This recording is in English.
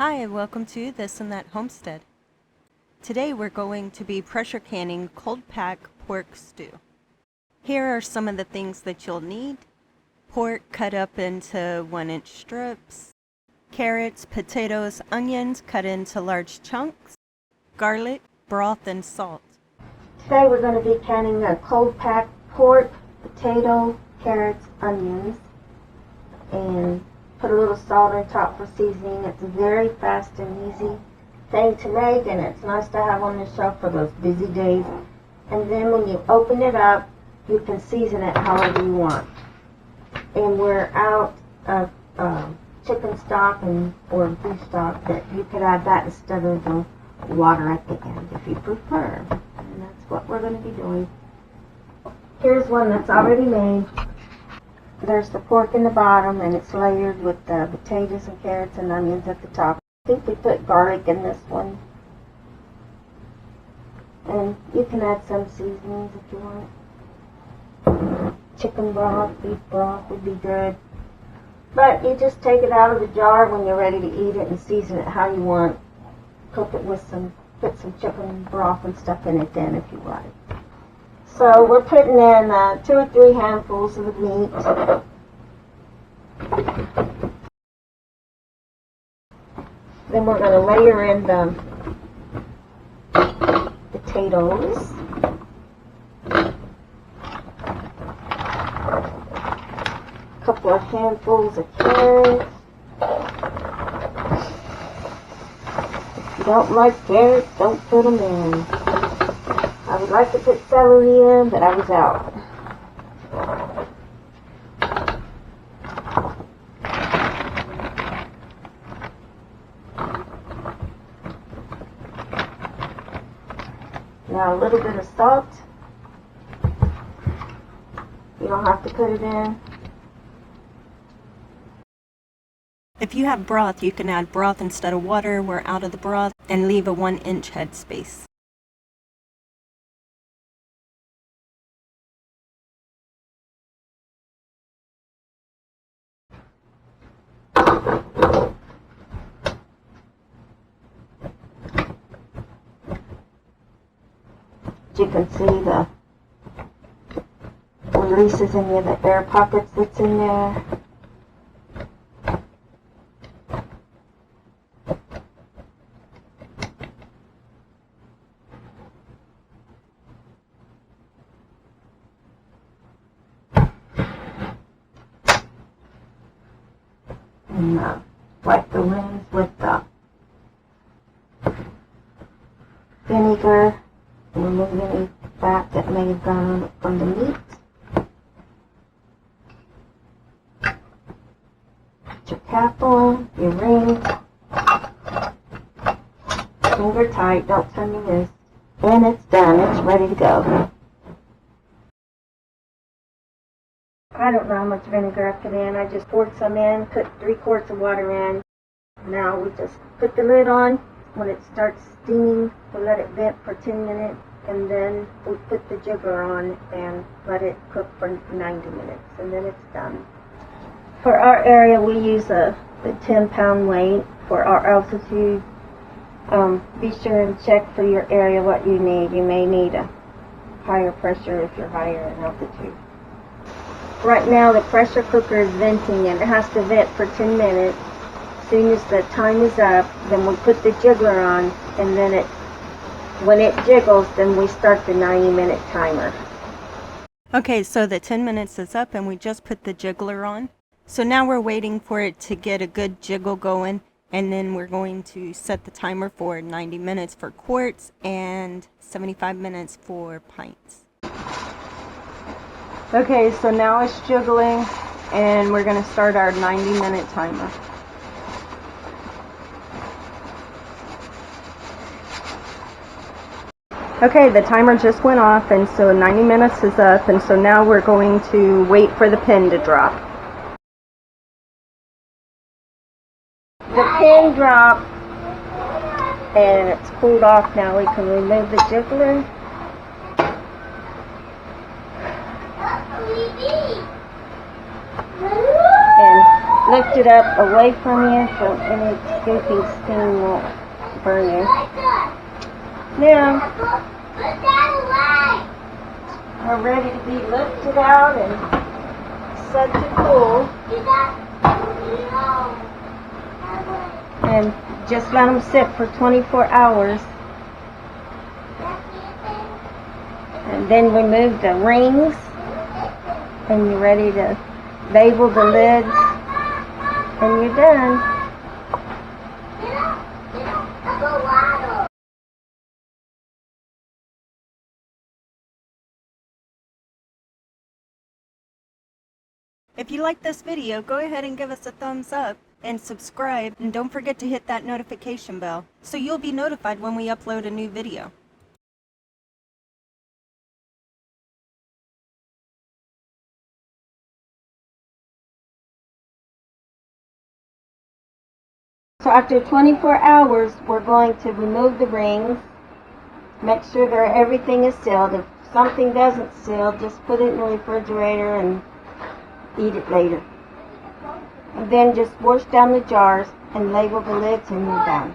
Hi, welcome to This and That Homestead. Today we're going to be pressure canning cold pack pork stew. Here are some of the things that you'll need. Pork cut up into 1-inch strips, carrots, potatoes, onions cut into large chunks, garlic, broth, and salt. Today we're going to be canning a cold pack pork, potato, carrots, onions, and put a little salt on top for seasoning. It's a very fast and easy thing to make, and it's nice to have on the shelf for those busy days. And then when you open it up, you can season it however you want. And we're out of chicken stock or beef stock, that you could add that instead of the water at the end if you prefer. And that's what we're going to be doing. Here's one that's already made. There's the pork in the bottom, and it's layered with the potatoes and carrots and onions at the top. I think we put garlic in this one. And you can add some seasonings if you want. Chicken broth, beef broth would be good. But you just take it out of the jar when you're ready to eat it and season it how you want. Cook it with put some chicken broth and stuff in it then if you like. So we're putting in 2 or 3 handfuls of the meat. Then we're going to layer in the potatoes. A couple of handfuls of carrots. If you don't like carrots, don't put them in. I would like to put celery in, but I was out. Now a little bit of salt. You don't have to put it in. If you have broth, you can add broth instead of water. We're out of the broth, and leave a 1-inch headspace. You can see the releases in the air pockets that's in there. And wipe the rims with the vinegar. Remove any fat that may have gone from the meat. Put your cap on, your ring. Finger tight, don't turn your wrist. And it's done, it's ready to go. I don't know how much vinegar I put in. I just poured some in, put 3 quarts of water in. Now we just put the lid on. When it starts steaming, we let it vent for 10 minutes, and then we put the jiggler on and let it cook for 90 minutes, and then it's done. For our area, we use the 10-pound weight for our altitude. Be sure and check for your area what you need. You may need a higher pressure if you're higher in altitude. Right now, the pressure cooker is venting, and it has to vent for 10 minutes. As soon as the time is up, then we put the jiggler on, and then when it jiggles, then we start the 90-minute timer. Okay, so the 10 minutes is up and we just put the jiggler on. So now we're waiting for it to get a good jiggle going, and then we're going to set the timer for 90 minutes for Quarts and 75 minutes for Pints. Okay, so now it's jiggling, and we're going to start our 90-minute timer. Okay, the timer just went off, and so 90 minutes is up, and so now we're going to wait for the pin to drop. The pin dropped, and it's cooled off now. We can remove the jiggler. And lift it up away from you so any escaping steam won't burn you. Now, we're ready to be lifted out and set to cool. And just let them sit for 24 hours. And then remove the rings. And you're ready to label the lids. And you're done. If you like this video, go ahead and give us a thumbs up and subscribe, and don't forget to hit that notification bell so you'll be notified when we upload a new video. So after 24 hours, we're going to remove the rings, make sure that everything is sealed. If something doesn't seal, just put it in the refrigerator and eat it later. And then just wash down the jars and label the lids and you're done.